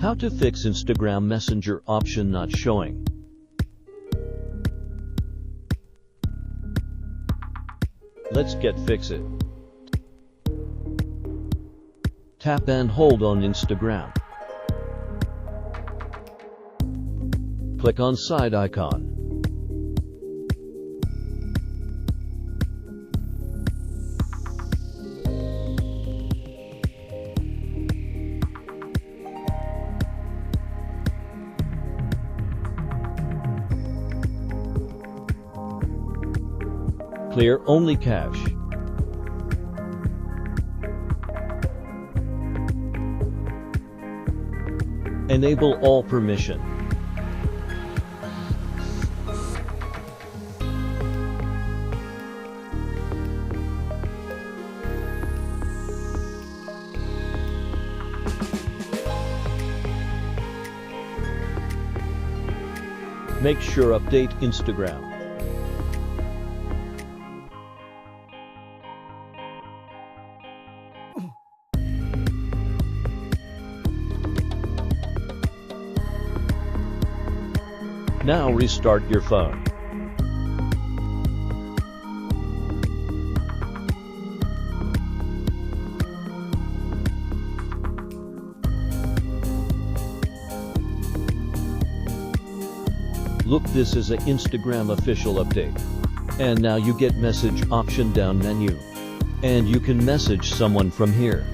How to fix Instagram Messenger option not showing. Let's get fix it. Tap and hold on Instagram. Click on side icon. Clear only cache. Enable all permission. Make sure update Instagram. Now restart your phone. Look, this is an Instagram official update. And now you get message option down menu. And you can message someone from here.